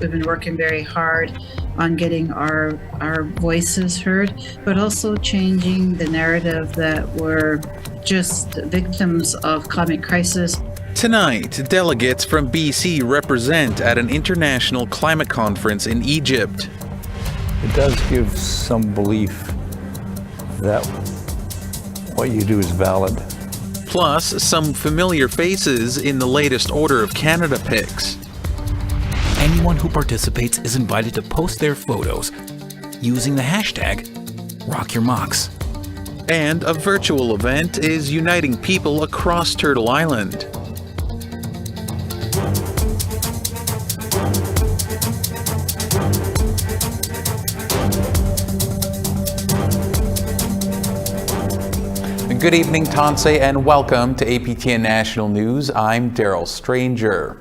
We've been working very hard on getting our voices heard, but also changing the narrative that we're just victims of climate crisis. Tonight, delegates from BC represent at an international climate conference in Egypt. It does give some belief that what you do is valid. Plus, some familiar faces in the latest Order of Canada picks. Anyone who participates is invited to post their photos using the hashtag #RockYourMocks. And a virtual event is uniting people across Turtle Island. Good evening, Tanse, and welcome to APTN National News. I'm Daryl Stranger.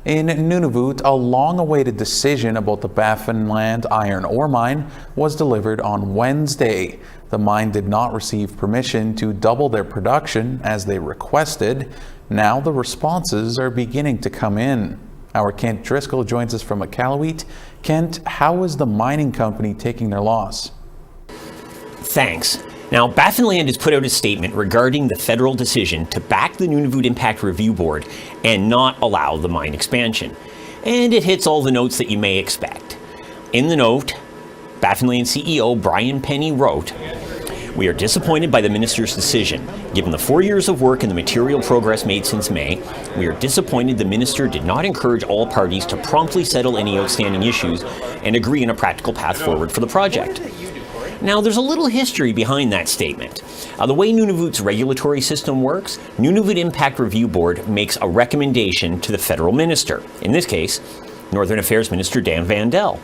In Nunavut, a long-awaited decision about the Baffinland iron ore mine was delivered on Wednesday. The mine did not receive permission to double their production as they requested. Now the responses are beginning to come in. Our Kent Driscoll joins us from Iqaluit. Kent, how is the mining company taking their loss? Thanks. Now, Baffinland has put out a statement regarding the federal decision to back the Nunavut Impact Review Board and not allow the mine expansion. And it hits all the notes that you may expect. In the note, Baffinland CEO Brian Penny wrote, "We are disappointed by the minister's decision. Given the 4 years of work and the material progress made since May, we are disappointed the minister did not encourage all parties to promptly settle any outstanding issues and agree on a practical path forward for the project." Now, there's a little history behind that statement. The way Nunavut's regulatory system works, Nunavut Impact Review Board makes a recommendation to the federal minister, in this case, Northern Affairs Minister Dan Vandel.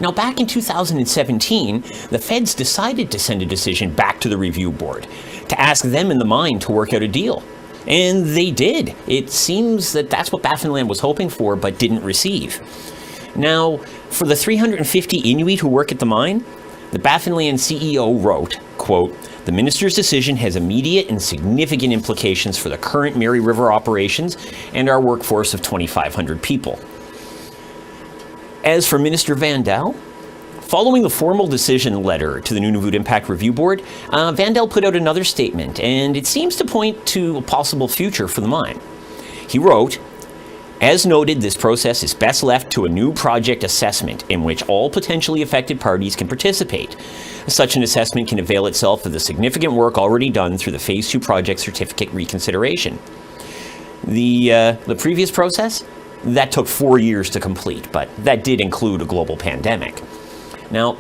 Now, back in 2017, the feds decided to send a decision back to the review board to ask them and the mine to work out a deal. And they did. It seems that that's what Baffinland was hoping for but didn't receive. Now, for the 350 Inuit who work at the mine, the Baffinland CEO wrote, quote, "The minister's decision has immediate and significant implications for the current Mary River operations and our workforce of 2,500 people." As for Minister Vandel, following the formal decision letter to the Nunavut Impact Review Board, Vandel put out another statement, and it seems to point to a possible future for the mine. He wrote, "As noted, this process is best left to a new project assessment in which all potentially affected parties can participate. Such an assessment can avail itself of the significant work already done through the Phase 2 project certificate reconsideration." The previous process, that took 4 years to complete, but that did include a global pandemic. Now,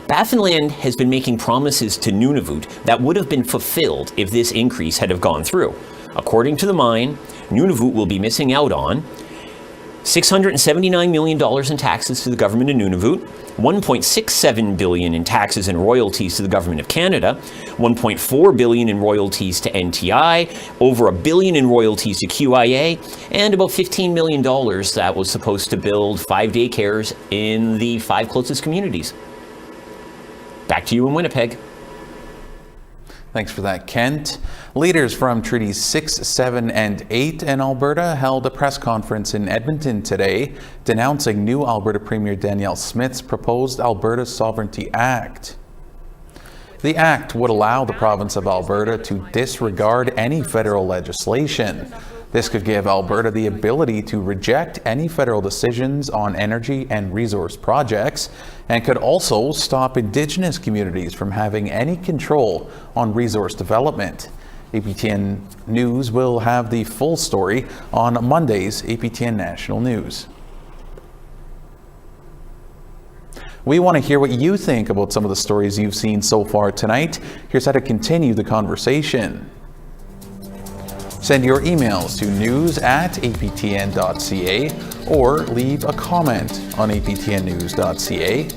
Baffinland has been making promises to Nunavut that would have been fulfilled if this increase had have gone through. According to the mine, Nunavut will be missing out on $679 million in taxes to the government of Nunavut, $1.67 billion in taxes and royalties to the government of Canada, $1.4 billion in royalties to NTI, over $1 billion in royalties to QIA, and about $15 million that was supposed to build 5 daycares in the 5 closest communities. Back to you in Winnipeg. Thanks for that, Kent. Leaders from Treaties 6, 7, and 8 in Alberta held a press conference in Edmonton today denouncing new Alberta Premier Danielle Smith's proposed Alberta Sovereignty Act. The act would allow the province of Alberta to disregard any federal legislation. This could give Alberta the ability to reject any federal decisions on energy and resource projects, and could also stop Indigenous communities from having any control on resource development. APTN News will have the full story on Monday's APTN National News. We want to hear what you think about some of the stories you've seen so far tonight. Here's how to continue the conversation. Send your emails to news@aptn.ca or leave a comment on aptnnews.ca.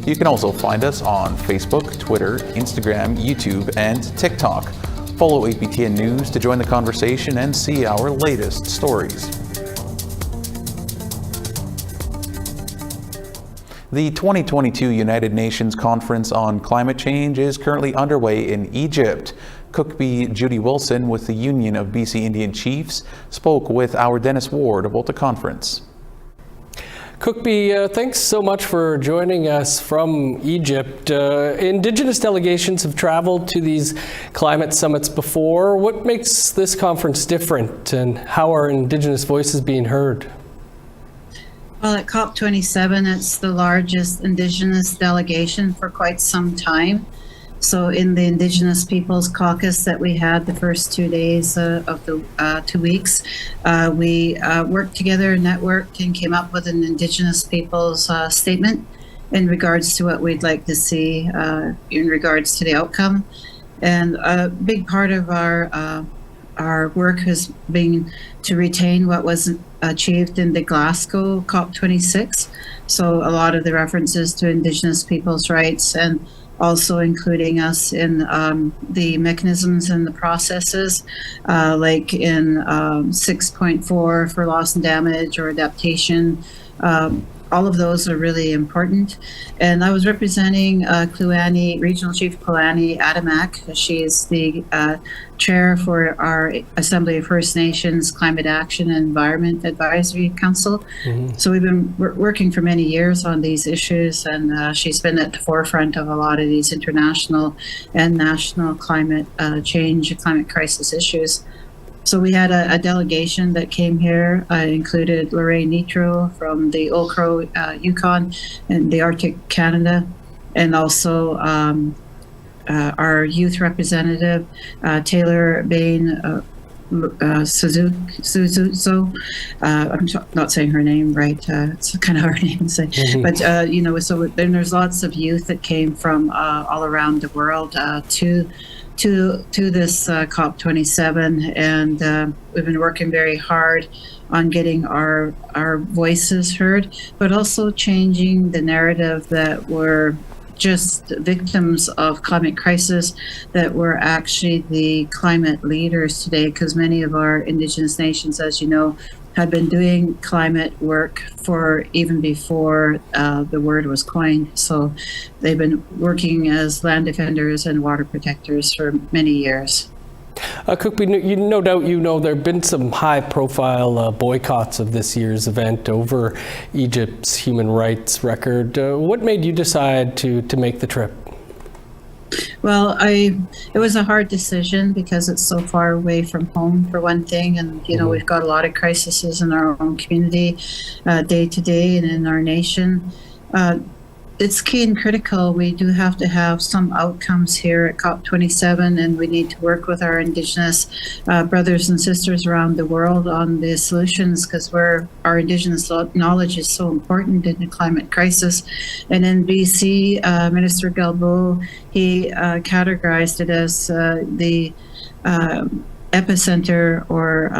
You can also find us on Facebook, Twitter, Instagram, YouTube, and TikTok. Follow APTN News to join the conversation and see our latest stories. The 2022 United Nations Conference on Climate Change is currently underway in Egypt. Cookbee Judy Wilson with the Union of BC Indian Chiefs spoke with our Dennis Ward about the conference. Cookby, thanks so much for joining us from Egypt. Indigenous delegations have traveled to these climate summits before. What makes this conference different, and how are Indigenous voices being heard? Well, at COP27, it's the largest Indigenous delegation for quite some time. So in the Indigenous Peoples Caucus that we had the first 2 days of the 2 weeks, we worked together, networked, and came up with an Indigenous Peoples statement in regards to what we'd like to see in regards to the outcome. And a big part of our work has been to retain what was achieved in the Glasgow COP26. So a lot of the references to Indigenous people's rights, and also including us in the mechanisms and the processes, like in 6.4 for loss and damage or adaptation. All of those are really important. And I was representing Kluane, Regional Chief Kluane Adamak. She is the chair for our Assembly of First Nations Climate Action and Environment Advisory Council. So we've been working for many years on these issues, and she's been at the forefront of a lot of these international and national climate change, climate crisis issues. So we had a delegation that came here, included Lorraine Nitro from the Old Crow Yukon and the Arctic Canada, and also our youth representative, Taylor Bain Suzuzo. I'm not saying her name right. It's kind of hard name to say. But, so then there's lots of youth that came from all around the world to this COP27, and we've been working very hard on getting our voices heard, but also changing the narrative that we're just victims of climate crisis, that we're actually the climate leaders today, because many of our Indigenous nations, as you know, had been doing climate work for even before the word was coined. So they've been working as land defenders and water protectors for many years. Cookby, no doubt you know there have been some high-profile boycotts of this year's event over Egypt's human rights record. What made you decide to make the trip? Well, it was a hard decision because it's so far away from home, for one thing, and we've got a lot of crises in our own community, day to day, and in our nation. It's key and critical. We do have to have some outcomes here at COP27, and we need to work with our Indigenous brothers and sisters around the world on the solutions, because our Indigenous knowledge is so important in the climate crisis. And in BC, Minister Galbo, he categorized it as the epicenter, or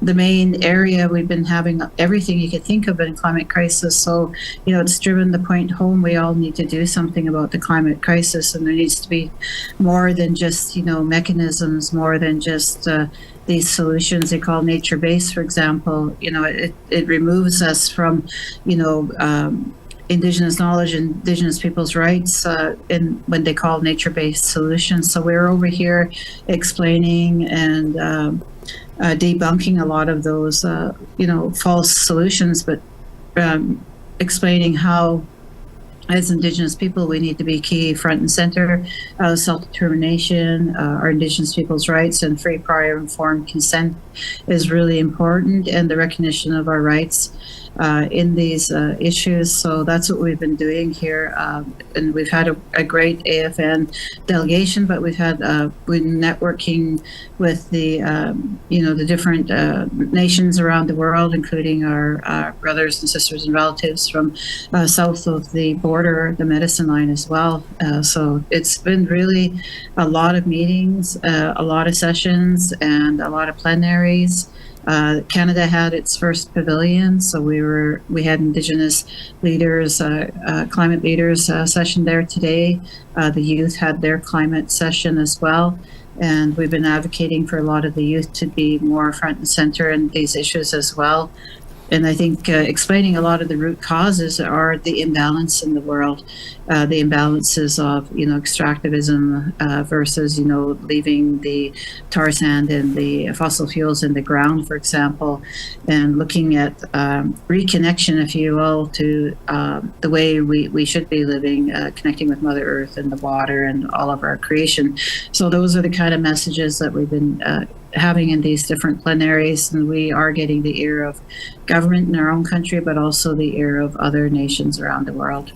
the main area. We've been having everything you could think of in climate crisis. So, it's driven the point home. We all need to do something about the climate crisis, and there needs to be more than just, mechanisms, more than just these solutions they call nature-based, for example. It removes us from, Indigenous knowledge and Indigenous people's rights when they call nature-based solutions. So we're over here explaining and debunking a lot of those, false solutions, but explaining how, as Indigenous people, we need to be key, front and center. Self-determination, our Indigenous people's rights, and free, prior, informed consent is really important, and the recognition of our rights in these issues. So that's what we've been doing here, and we've had a great AFN delegation, but we've had been networking with the the different nations around the world, including our brothers and sisters and relatives from south of the border, the medicine line as well. So it's been really a lot of meetings, a lot of sessions, and a lot of plenaries. Canada had its first pavilion, so we had Indigenous leaders, climate leaders session there today. The youth had their climate session as well, and we've been advocating for a lot of the youth to be more front and center in these issues as well. And I think explaining a lot of the root causes are the imbalance in the world, the imbalances of, extractivism versus, leaving the tar sand and the fossil fuels in the ground, for example, and looking at reconnection, if you will, to the way we should be living, connecting with Mother Earth and the water and all of our creation. So those are the kind of messages that we've been having in these different plenaries, and we are getting the ear of government in our own country, but also the ear of other nations around the world.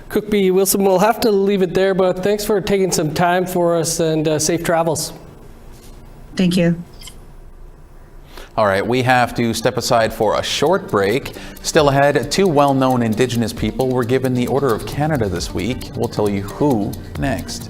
Cookby, Wilson, we'll have to leave it there, but thanks for taking some time for us, and safe travels. Thank you. All right, we have to step aside for a short break. Still ahead, 2 well-known Indigenous people were given the Order of Canada this week. We'll tell you who next.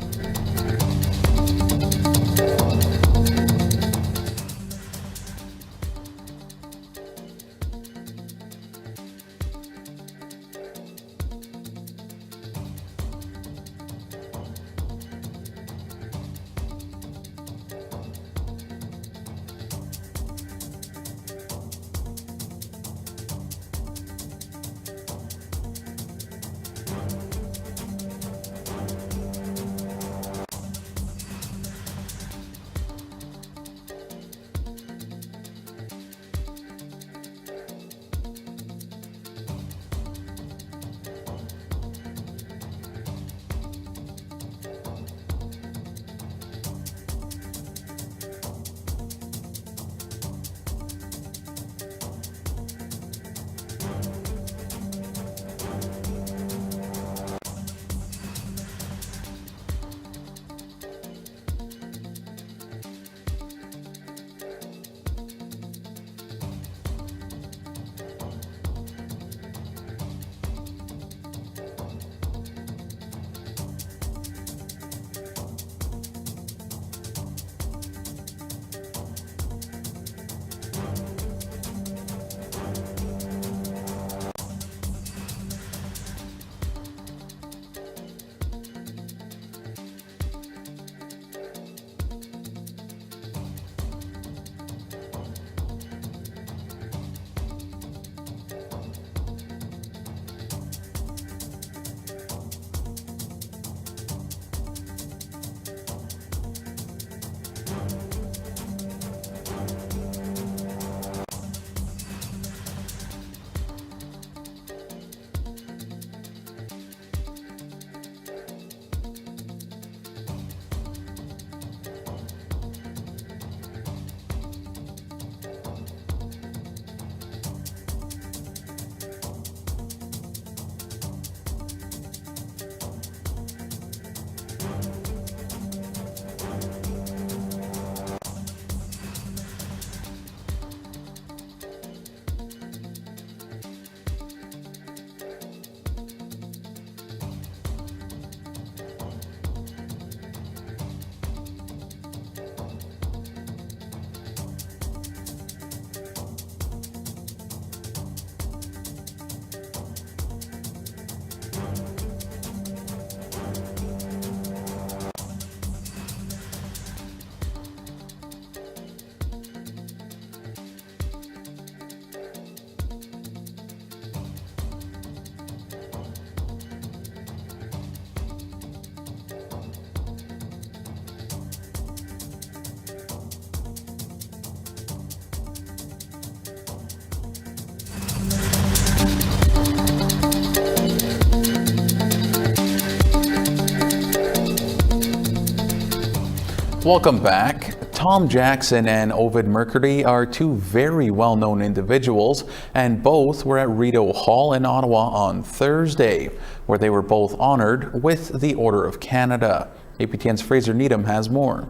Welcome back. Tom Jackson and Ovid Mercury are 2 very well-known individuals, and both were at Rideau Hall in Ottawa on Thursday, where they were both honored with the Order of Canada. APTN's Fraser Needham has more.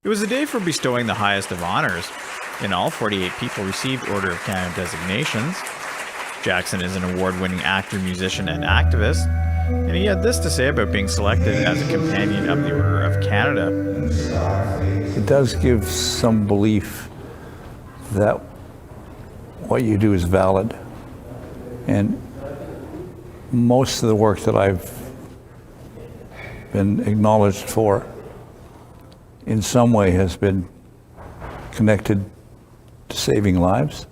It was a day for bestowing the highest of honors. In all, 48 people received Order of Canada designations. Jackson is an award-winning actor, musician, and activist, and he had this to say about being selected as a companion of the Order of Canada. It does give some belief that what you do is valid. And most of the work that I've been acknowledged for in some way has been connected to saving lives.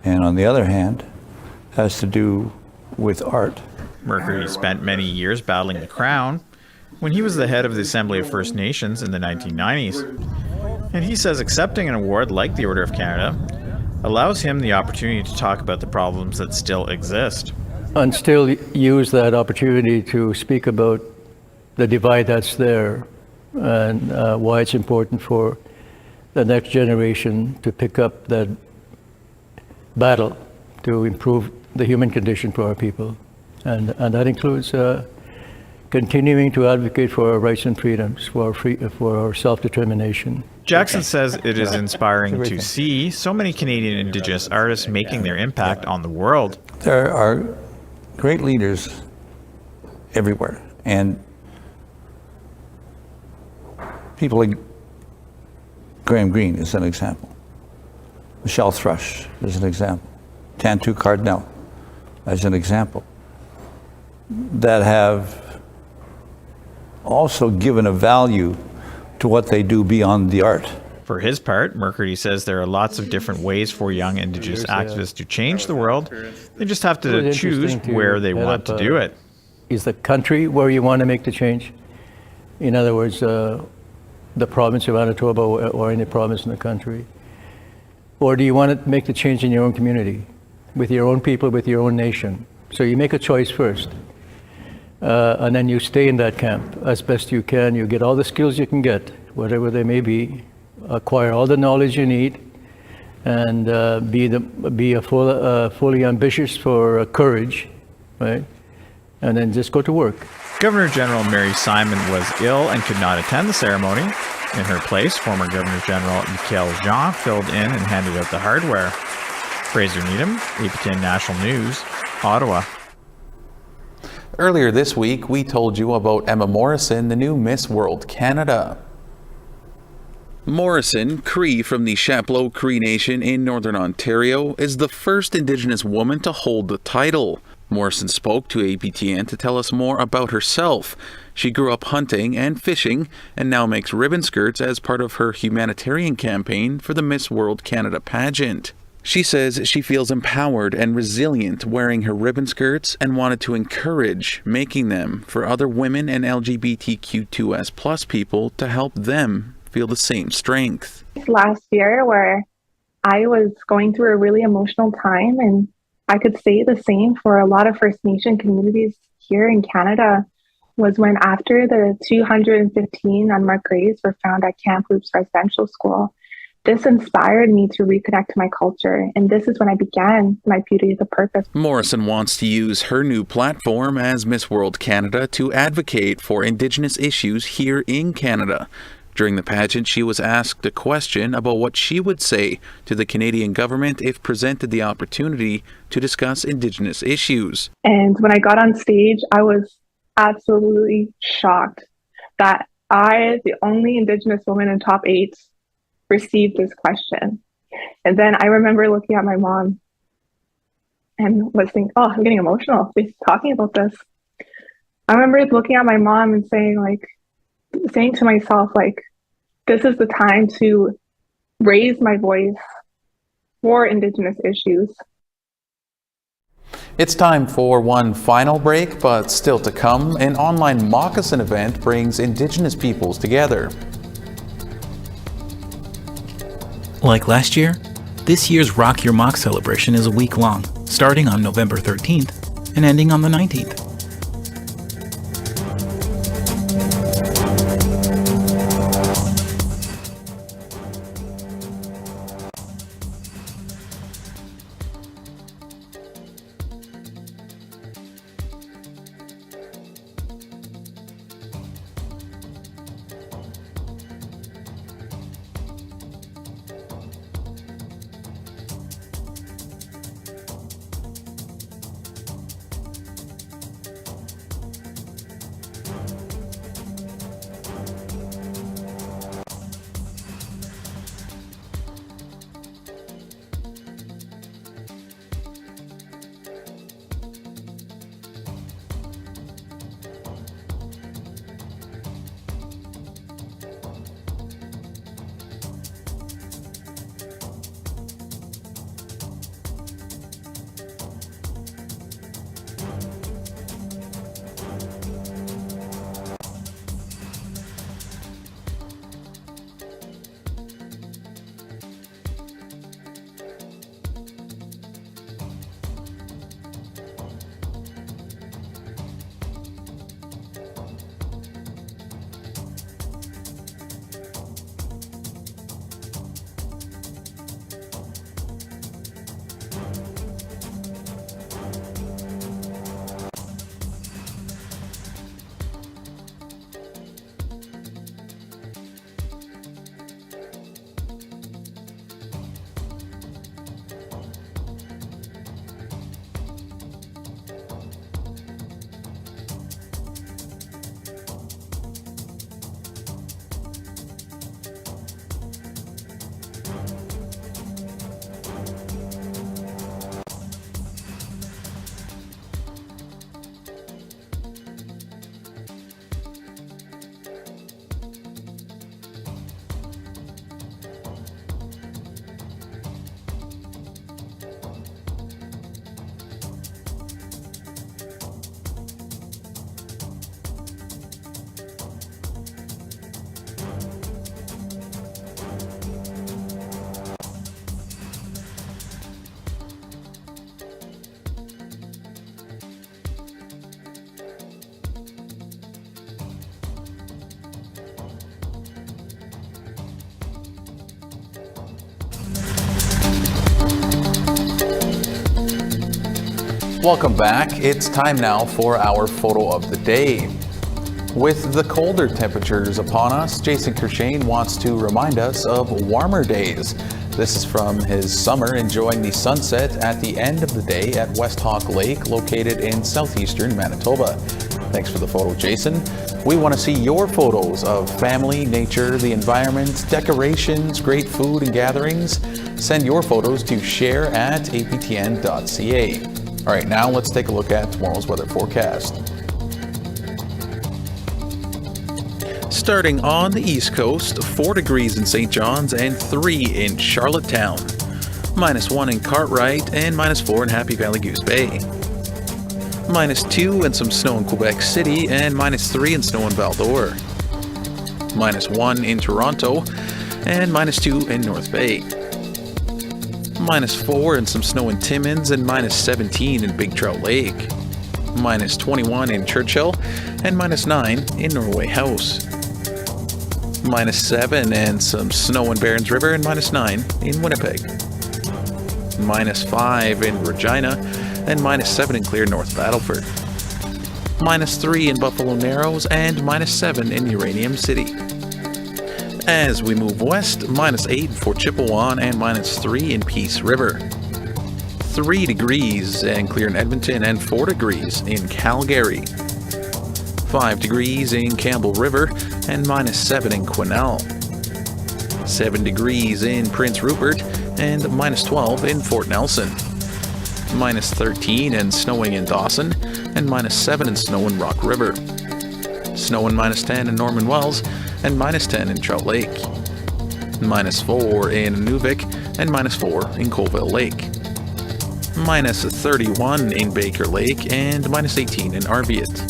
and on the other hand, has to do with art. Mercury spent many years battling the Crown when he was the head of the Assembly of First Nations in the 1990s. And he says accepting an award like the Order of Canada allows him the opportunity to talk about the problems that still exist. And still use that opportunity to speak about the divide that's there and why it's important for the next generation to pick up that battle to improve the human condition for our people. And that includes continuing to advocate for our rights and freedoms, for our self-determination. Jackson says it is inspiring to see so many Canadian Indigenous artists making their impact on the world. There are great leaders everywhere, and people like Graham Greene is an example. Michelle Thrush is an example. Tantu Cardinal as an example, that have also given a value to what they do beyond the art. For his part, Mercury says there are lots of different ways for young Indigenous activists to change the world. They just have to choose where they want to do it. Is the country where you want to make the change? In other words, the province of Manitoba or any province in the country? Or do you want to make the change in your own community, with your own people, with your own nation? So you make a choice first. And then you stay in that camp as best you can. You get all the skills you can get, whatever they may be, acquire all the knowledge you need, and be fully ambitious for courage, right? And then just go to work. Governor General Mary Simon was ill and could not attend the ceremony. In her place, former Governor General Michael Jean filled in and handed out the hardware. Fraser Needham, APTN National News, Ottawa. Earlier this week, we told you about Emma Morrison, the new Miss World Canada. Morrison, Cree from the Chapleau Cree Nation in Northern Ontario, is the first Indigenous woman to hold the title. Morrison spoke to APTN to tell us more about herself. She grew up hunting and fishing and now makes ribbon skirts as part of her humanitarian campaign for the Miss World Canada pageant. She says she feels empowered and resilient wearing her ribbon skirts and wanted to encourage making them for other women and LGBTQ2S+ people to help them feel the same strength. Last year, where I was going through a really emotional time, and I could say the same for a lot of First Nation communities here in Canada, was when after the 215 unmarked graves were found at Kamloops Residential School, this inspired me to reconnect to my culture, and this is when I began my Beauty is a Purpose. Morrison wants to use her new platform as Miss World Canada to advocate for Indigenous issues here in Canada. During the pageant, she was asked a question about what she would say to the Canadian government if presented the opportunity to discuss Indigenous issues. And when I got on stage, I was absolutely shocked that I, the only Indigenous woman in top 8, received this question. And then I remember looking at my mom and was thinking, oh, I'm getting emotional talking about this. I remember looking at my mom and saying to myself, this is the time to raise my voice for Indigenous issues. It's time for one final break, but still to come, an online moccasin event brings Indigenous peoples together. Like last year, this year's Rock Your Mock celebration is a week long, starting on November 13th and ending on the 19th. Welcome back. It's time now for our photo of the day. With the colder temperatures upon us, Jason Kershane wants to remind us of warmer days. This is from his summer enjoying the sunset at the end of the day at West Hawk Lake, located in southeastern Manitoba. Thanks for the photo, Jason. We want to see your photos of family, nature, the environment, decorations, great food and gatherings. Send your photos to share@aptn.ca. All right, now let's take a look at tomorrow's weather forecast. Starting on the East Coast, 4 degrees in St. John's and 3 in Charlottetown. -1 in Cartwright and -4 in Happy Valley Goose Bay. -2 and some snow in Quebec City and -3 and snow in Val-d'Or. -1 in Toronto and -2 in North Bay. -4 and some snow in Timmins and -17 in Big Trout Lake. -21 in Churchill and -9 in Norway House. -7 and some snow in Barons River and -9 in Winnipeg. -5 in Regina and -7 in Clear North Battleford. -3 in Buffalo Narrows and -7 in Uranium City. As we move west, -8 in Fort Chipewyan and -3 in Peace River. 3 degrees and clear in Edmonton and 4 degrees in Calgary. 5 degrees in Campbell River and -7 in Quesnel. 7 degrees in Prince Rupert and -12 in Fort Nelson. -13 and snowing in Dawson and -7 and snow in Rock River. Snow and -10 in Norman Wells and -10 in Trout Lake. -4 in Nuvik and -4 in Colville Lake. -31 in Baker Lake and -18 in Arviat.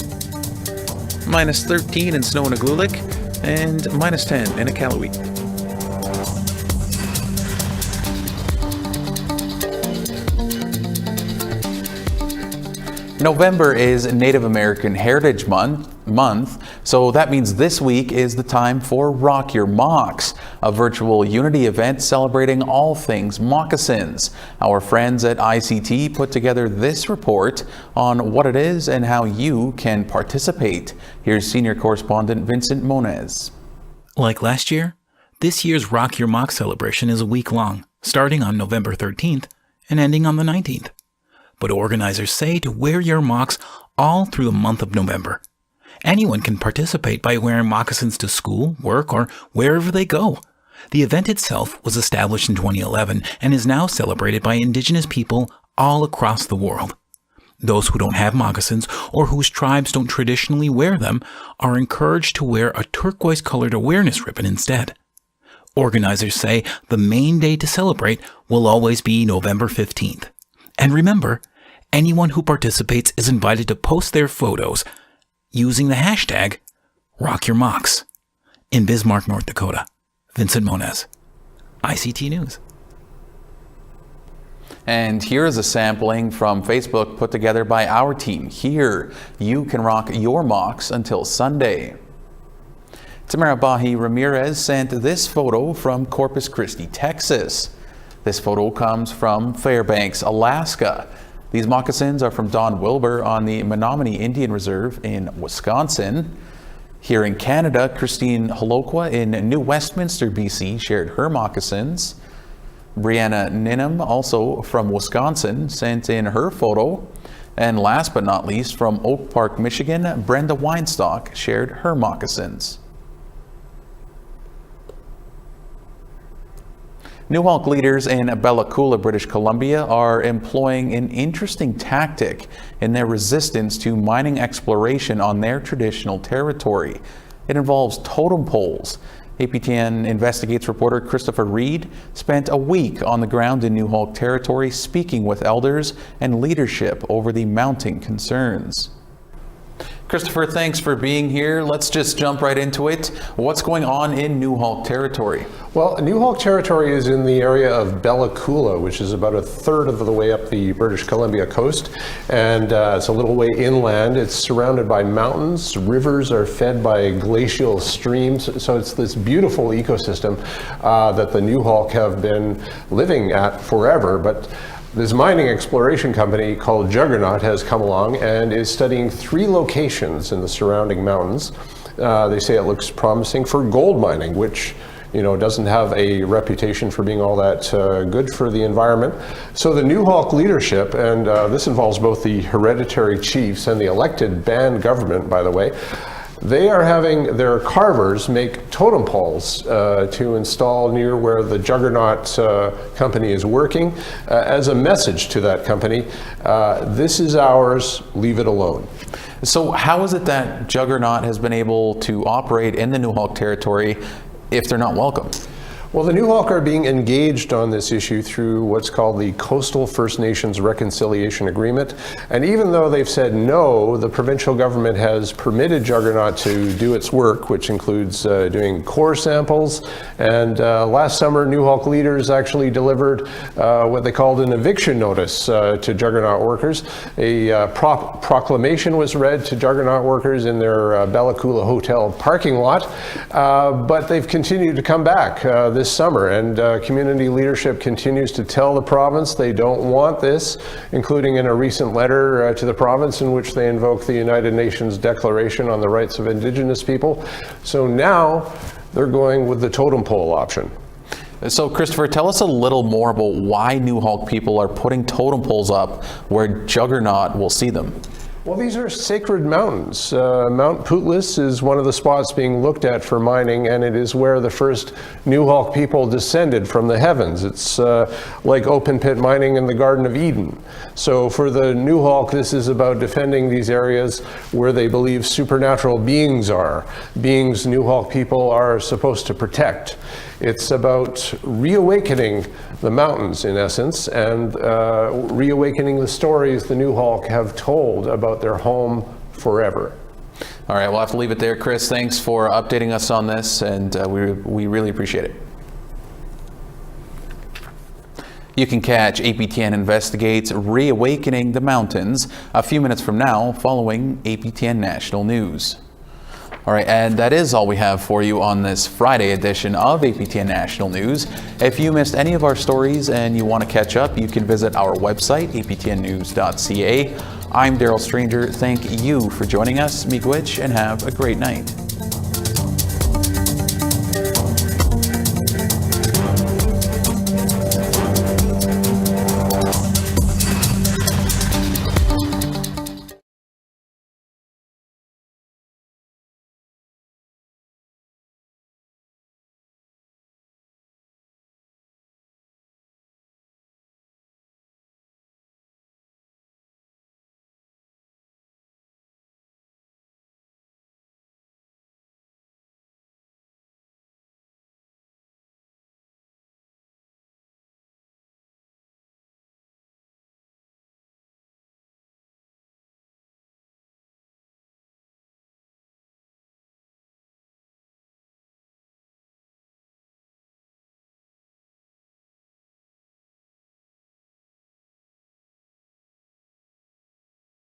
-13 in snow in Aglulik and -10 in Iqaluit. November is Native American Heritage Month, so that means this week is the time for Rock Your Mocks, a virtual unity event celebrating all things moccasins. Our friends at ICT put together this report on what it is and how you can participate. Here's senior correspondent Vincent Moniz. Like last year, this year's Rock Your Mock celebration is a week long, starting on November 13th and ending on the 19th. But organizers say to wear your mocks all through the month of November. Anyone can participate by wearing moccasins to school, work, or wherever they go. The event itself was established in 2011 and is now celebrated by Indigenous people all across the world. Those who don't have moccasins or whose tribes don't traditionally wear them are encouraged to wear a turquoise-colored awareness ribbon instead. Organizers say the main day to celebrate will always be November 15th. And remember, anyone who participates is invited to post their photos using the hashtag #RockYourMocks. In Bismarck, North Dakota, Vincent Moniz, ICT News. And here is a sampling from Facebook put together by our team. Here, you can rock your mocks until Sunday. Tamara Bahi Ramirez sent this photo from Corpus Christi, Texas. This photo comes from Fairbanks, Alaska. These moccasins are from Don Wilbur on the Menominee Indian Reserve in Wisconsin. Here in Canada, Christine Holokwa in New Westminster, BC, shared her moccasins. Brianna Ninham, also from Wisconsin, sent in her photo. And last but not least, from Oak Park, Michigan, Brenda Weinstock shared her moccasins. Newhall leaders in Bella Coola, British Columbia are employing an interesting tactic in their resistance to mining exploration on their traditional territory. It involves totem poles. APTN Investigates reporter Christopher Reed spent a week on the ground in Newhall Territory speaking with elders and leadership over the mounting concerns. Christopher, thanks for being here. Let's just jump right into it. What's going on in Newhall Territory? Well, Newhall Territory is in the area of Bella Coola, which is about a third of the way up the British Columbia coast, and it's a little way inland. It's surrounded by mountains. Rivers are fed by glacial streams, so it's this beautiful ecosystem that the Newhall have been living at forever. But This mining exploration company called Juggernaut has come along and is studying 3 locations in the surrounding mountains. They say it looks promising for gold mining, which doesn't have a reputation for being all that good for the environment. So the Newhall leadership, and this involves both the hereditary chiefs and the elected band government, by the way, they are having their carvers make totem poles to install near where the Juggernaut company is working as a message to that company. This is ours, leave it alone. So how is it that Juggernaut has been able to operate in the Newhall Territory if they're not welcome? Well, the Newhall are being engaged on this issue through what's called the Coastal First Nations Reconciliation Agreement. And even though they've said no, the provincial government has permitted Juggernaut to do its work, which includes doing core samples. And last summer, Newhall leaders actually delivered what they called an eviction notice to Juggernaut workers. A proclamation was read to Juggernaut workers in their Bella Coola Hotel parking lot. But they've continued to come back this summer, and community leadership continues to tell the province they don't want this, including in a recent letter to the province in which they invoke the United Nations Declaration on the Rights of Indigenous People. So now they're going with the totem pole option. So Christopher, tell us a little more about why Newhall people are putting totem poles up where Juggernaut will see them. Well, these are sacred mountains. Mount Pootlas is one of the spots being looked at for mining, and it is where the first Newhall people descended from the heavens. It's like open pit mining in the Garden of Eden. So for the Newhall, this is about defending these areas where they believe supernatural beings are, beings Newhall people are supposed to protect. It's about reawakening the mountains, in essence, and reawakening the stories the Newhall have told about their home forever. All right, we'll have to leave it there. Chris, thanks for updating us on this, and we really appreciate it. You can catch APTN Investigates Reawakening the Mountains a few minutes from now following APTN National News. All right, and that is all we have for you on this Friday edition of APTN National News. If you missed any of our stories and you want to catch up, you can visit our website, aptnnews.ca. I'm Daryl Stranger. Thank you for joining us. Miigwech, and have a great night.